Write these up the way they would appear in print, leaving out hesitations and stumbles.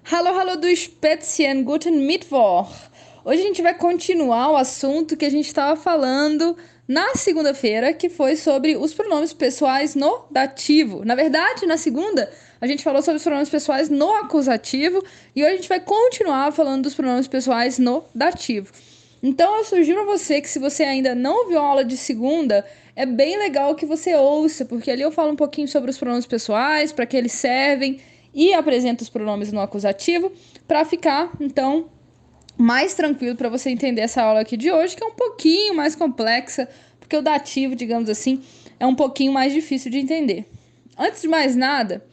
Hallo, hallo du Spätzchen, guten Mittwoch! Hoje a gente vai continuar o assunto que a gente estava falando na segunda-feira, que foi sobre os pronomes pessoais no dativo. Na verdade, na segunda, a gente falou sobre os pronomes pessoais no acusativo e hoje a gente vai continuar falando dos pronomes pessoais no dativo. Então, eu sugiro a você que se você ainda não ouviu a aula de segunda, é bem legal que você ouça, porque ali eu falo um pouquinho sobre os pronomes pessoais, para que eles servem e apresento os pronomes no acusativo para ficar, então, mais tranquilo para você entender essa aula aqui de hoje, que é um pouquinho mais complexa, porque o dativo, digamos assim, é um pouquinho mais difícil de entender. Antes de mais nada,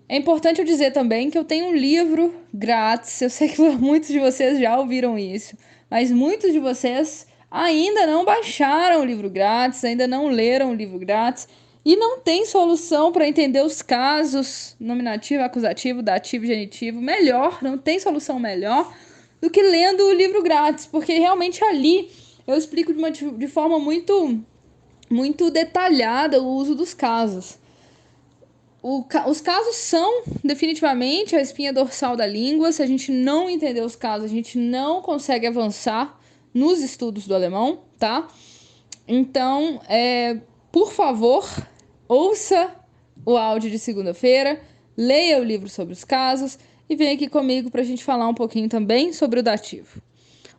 é importante eu dizer também que eu tenho um livro grátis. Eu sei que muitos de vocês já ouviram isso, mas muitos de vocês ainda não baixaram o livro grátis, ainda não leram o livro grátis e não tem solução para entender os casos nominativo, acusativo, dativo, genitivo melhor, não tem solução melhor do que lendo o livro grátis, porque realmente ali eu explico de forma muito detalhada o uso dos casos. Os casos são definitivamente a espinha dorsal da língua. Se a gente não entender os casos, a gente não consegue avançar nos estudos do alemão, tá? Então, por favor, ouça o áudio de segunda-feira, leia o livro sobre os casos e venha aqui comigo para a gente falar um pouquinho também sobre o dativo.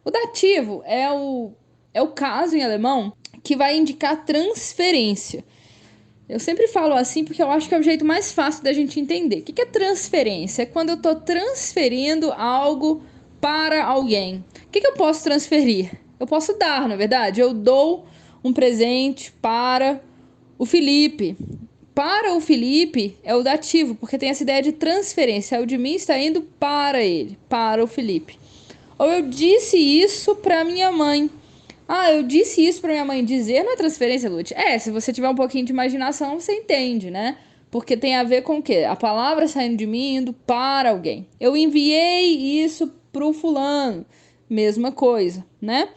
O dativo é o caso em alemão que vai indicar transferência. Eu sempre falo assim porque eu acho que é o jeito mais fácil da gente entender. O que é transferência? É quando eu estou transferindo algo para alguém. O que eu posso transferir? Eu posso dar, na verdade. Eu dou um presente para o Felipe. Para o Felipe é o dativo, porque tem essa ideia de transferência. O de mim está indo para ele, para o Felipe. Ou eu disse isso para minha mãe. Ah, eu disse isso para minha mãe. Dizer não é transferência, Lute. Se você tiver um pouquinho de imaginação, você entende, né? Porque tem a ver com o quê? A palavra saindo de mim indo para alguém. Eu enviei isso pro fulano. Mesma coisa, né?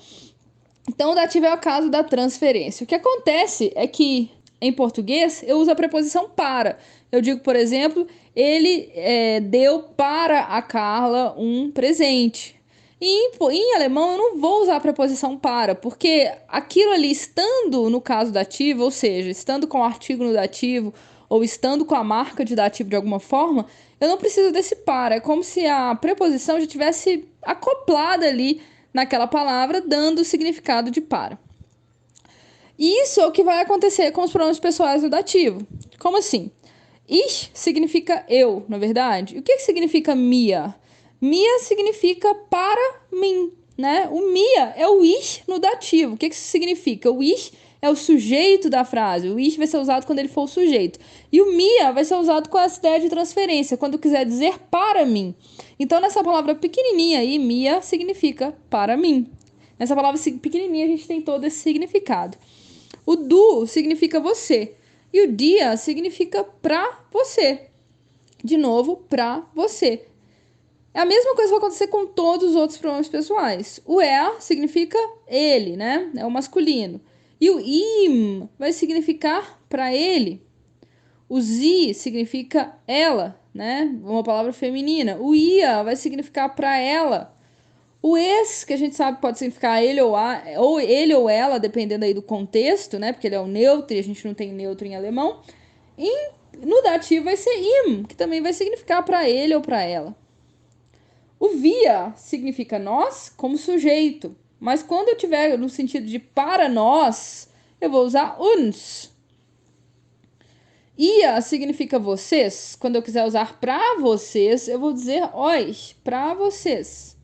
Então, o dativo é o caso da transferência. O que acontece é que, em português, eu uso a preposição para. Eu digo, por exemplo, ele deu para a Carla um presente. E em alemão eu não vou usar a preposição para, porque aquilo ali estando no caso dativo, ou seja, estando com o artigo no dativo, ou estando com a marca de dativo de alguma forma, eu não preciso desse para. É como se a preposição já tivesse acoplada ali naquela palavra, dando o significado de para. E isso é o que vai acontecer com os pronomes pessoais no dativo. Como assim? Ich significa eu, na verdade. O que significa mia? Mia significa para mim, né? O mia é o ich no dativo. O que isso significa? O ich é o sujeito da frase. O ich vai ser usado quando ele for o sujeito. E o mia vai ser usado com essa ideia de transferência, quando quiser dizer para mim. Então, nessa palavra pequenininha aí, mia significa para mim. Nessa palavra pequenininha, a gente tem todo esse significado. O du significa você. E o dia significa pra você. De novo, pra você. É a mesma coisa que vai acontecer com todos os outros pronomes pessoais. O er significa ele, né? É o masculino. E o im vai significar para ele. O zi significa ela, né? Uma palavra feminina. O ia vai significar para ela. O ex, que a gente sabe pode significar ele ou ele ou ela, dependendo aí do contexto, né? Porque ele é o neutro e a gente não tem neutro em alemão. E no dativo vai ser im, que também vai significar para ele ou para ela. O via significa nós como sujeito, mas quando eu tiver no sentido de para nós, eu vou usar uns. Ia significa vocês. Quando eu quiser usar para vocês, eu vou dizer euch, para vocês.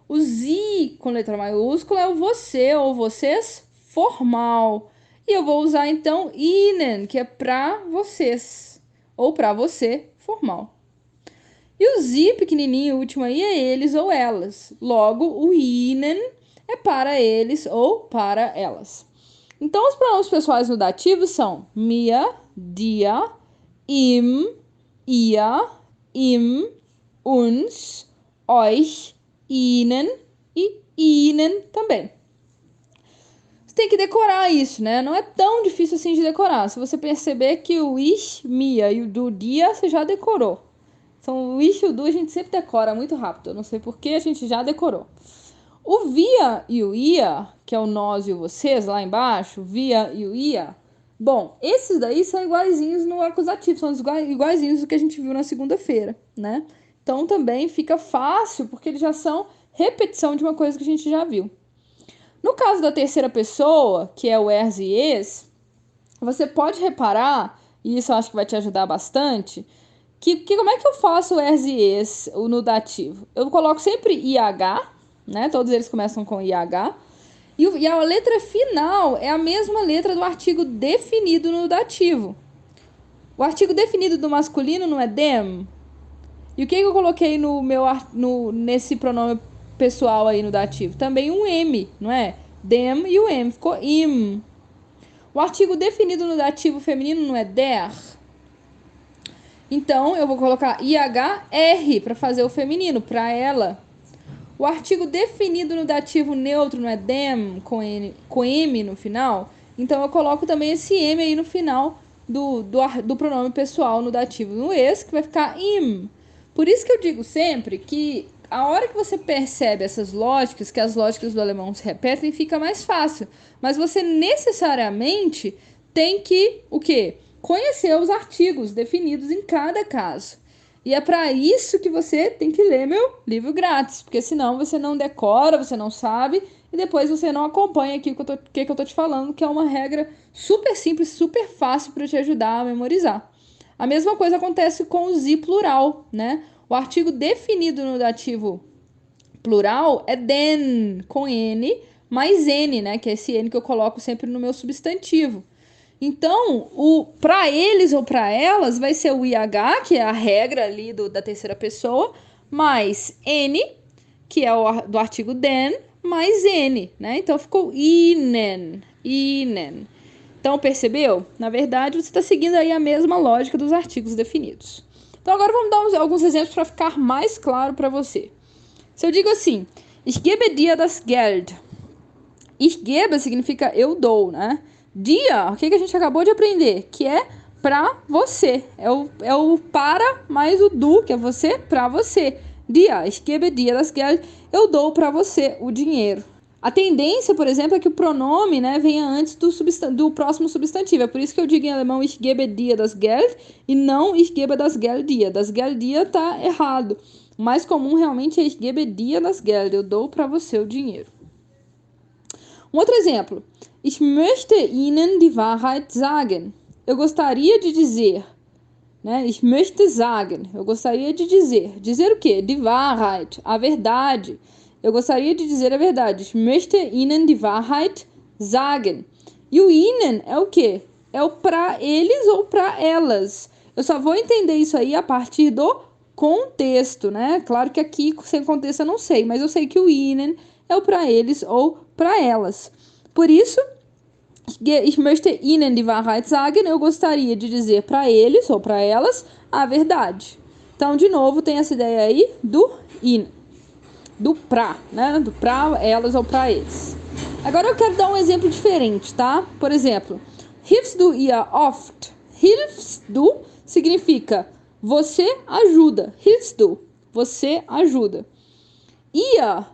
O Z com letra maiúscula é o você ou vocês formal. E eu vou usar então ihnen, que é para vocês. Ou para você formal. E o Z pequenininho, o último aí, é eles ou elas. Logo, o ihnen é para eles ou para elas. Então, os pronomes pessoais no dativo são mir, dir, ihm, ihr, ihm, uns, euch, ihnen e ihnen também. Você tem que decorar isso, né? Não é tão difícil assim de decorar. Se você perceber que o ich, mia e o do dia você já decorou. Então, o ich e o du a gente sempre decora muito rápido. Eu não sei por que a gente já decorou. O via e o ia, que é o nós e o vocês lá embaixo, via e o ia. Bom, esses daí são iguaizinhos no acusativo, são iguaizinhos do que a gente viu na segunda-feira, né? Então também fica fácil, porque eles já são repetição de uma coisa que a gente já viu. No caso da terceira pessoa, que é o ers e es, você pode reparar, e isso eu acho que vai te ajudar bastante, que como é que eu faço o ers e es no dativo? Eu coloco sempre ih, né? Todos eles começam com ih. E a letra final é a mesma letra do artigo definido no dativo. O artigo definido do masculino não é them? E o que eu coloquei nesse pronome pessoal aí no dativo? Também um M, não é? Them e o M, ficou im. O artigo definido no dativo feminino não é der? Então, eu vou colocar IHR para fazer o feminino, para ela. O artigo definido no dativo neutro não é them, com M no final? Então, eu coloco também esse M aí no final do pronome pessoal no dativo no es, que vai ficar im. Por isso que eu digo sempre que a hora que você percebe essas lógicas, que as lógicas do alemão se repetem, fica mais fácil. Mas você necessariamente tem que, o quê? Conhecer os artigos definidos em cada caso. E é para isso que você tem que ler meu livro grátis, porque senão você não decora, você não sabe, e depois você não acompanha aqui o que eu tô te falando, que é uma regra super simples, super fácil para te ajudar a memorizar. A mesma coisa acontece com o zi plural, né? O artigo definido no dativo plural é den, com N, mais N, né? Que é esse N que eu coloco sempre no meu substantivo. Então, o para eles ou para elas vai ser o IH, que é a regra ali da terceira pessoa, mais N, que é do artigo den, mais N, né? Então, ficou ihnen, ihnen. Então, percebeu? Na verdade, você está seguindo aí a mesma lógica dos artigos definidos. Então, agora vamos dar alguns exemplos para ficar mais claro para você. Se eu digo assim, ich gebe dir das Geld. Ich gebe significa eu dou, né? Dia, o que a gente acabou de aprender? Que é para você. É o para mais o do, que é você, para você. Dia, ich gebe dir das Geld. Eu dou para você o dinheiro. A tendência, por exemplo, é que o pronome, né, venha antes do próximo substantivo. É por isso que eu digo em alemão ich gebe dir das Geld e não ich gebe das Geld dir. Das Geld dir tá errado. O mais comum realmente é ich gebe dir das Geld. Eu dou para você o dinheiro. Um outro exemplo. Ich möchte Ihnen die Wahrheit sagen. Eu gostaria de dizer, né? Ich möchte sagen. Eu gostaria de dizer. Dizer o quê? Die Wahrheit. A verdade. Eu gostaria de dizer a verdade. Ich möchte Ihnen die Wahrheit sagen. E o Ihnen é o quê? É o para eles ou para elas. Eu só vou entender isso aí a partir do contexto, né? Claro que aqui, sem contexto, eu não sei. Mas eu sei que o Ihnen é o para eles ou para elas. Por isso, ich möchte Ihnen die Wahrheit sagen. Eu gostaria de dizer para eles ou para elas a verdade. Então, de novo, tem essa ideia aí do Ihnen. Do pra, né? Do pra elas ou pra eles. Agora eu quero dar um exemplo diferente, tá? Por exemplo, hilfst du ihr oft? Hilfst du significa você ajuda. Hilfst du, você ajuda. Ihr,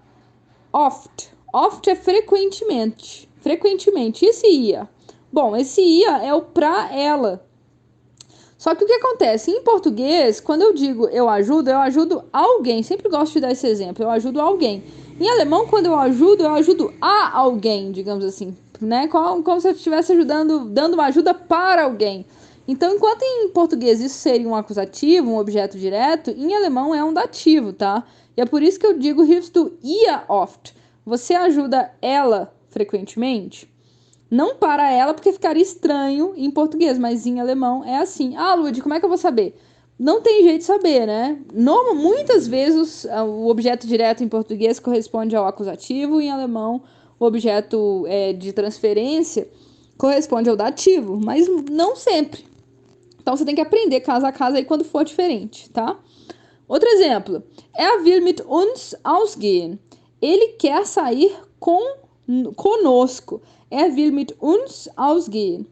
oft. Oft é frequentemente. Frequentemente. E esse ia? Bom, esse ia é o pra ela. Só que o que acontece? Em português, quando eu digo eu ajudo alguém. Sempre gosto de dar esse exemplo. Eu ajudo alguém. Em alemão, quando eu ajudo a alguém, digamos assim. Né? Como se eu estivesse dando uma ajuda para alguém. Então, enquanto em português isso seria um acusativo, um objeto direto, em alemão é um dativo, tá? E é por isso que eu digo hilfst du ihr oft. Você ajuda ela frequentemente? Não para ela, porque ficaria estranho em português, mas em alemão é assim. Ah, Lud, como é que eu vou saber? Não tem jeito de saber, né? Muitas vezes o objeto direto em português corresponde ao acusativo, e em alemão o objeto de transferência corresponde ao dativo, mas não sempre. Então você tem que aprender caso a caso aí quando for diferente, tá? Outro exemplo. Will mit uns ausgehen. Ele quer sair conosco. Will mit uns ausgehen.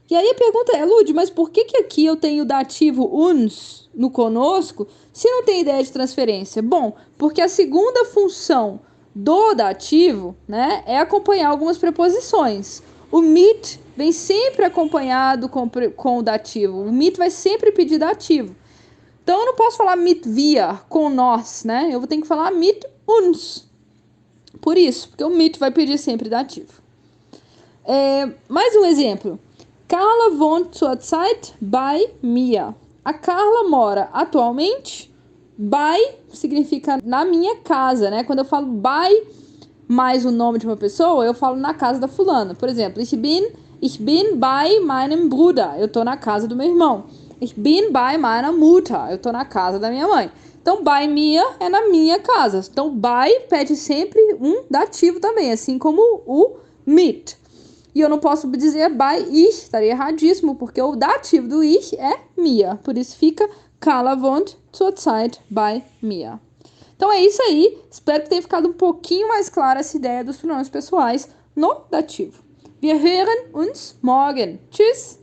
E aí a pergunta é, Lud, mas por que que aqui eu tenho o dativo uns no conosco se não tem ideia de transferência? Bom, porque a segunda função do dativo, né, é acompanhar algumas preposições. O mit vem sempre acompanhado com o dativo. O mit vai sempre pedir dativo. Então eu não posso falar mit wir, com nós, né? Eu vou ter que falar mit uns. Por isso, porque o mit vai pedir sempre dativo. Mais um exemplo. Carla wohnt zurzeit bei mir. A Carla mora atualmente. Bei significa na minha casa, né? Quando eu falo bei mais o nome de uma pessoa, eu falo na casa da fulana. Por exemplo, ich bin bei meinem Bruder. Eu tô na casa do meu irmão. Ich bin bei meiner Mutter. Eu tô na casa da minha mãe. Então, bei mir é na minha casa. Então, bei pede sempre um dativo também, assim como o mit. E eu não posso dizer by ich, estaria erradíssimo, porque o dativo do ich é mir. Por isso fica Carla wohnt zurzeit bei mir. Então é isso aí. Espero que tenha ficado um pouquinho mais clara essa ideia dos pronomes pessoais no dativo. Wir hören uns morgen. Tschüss!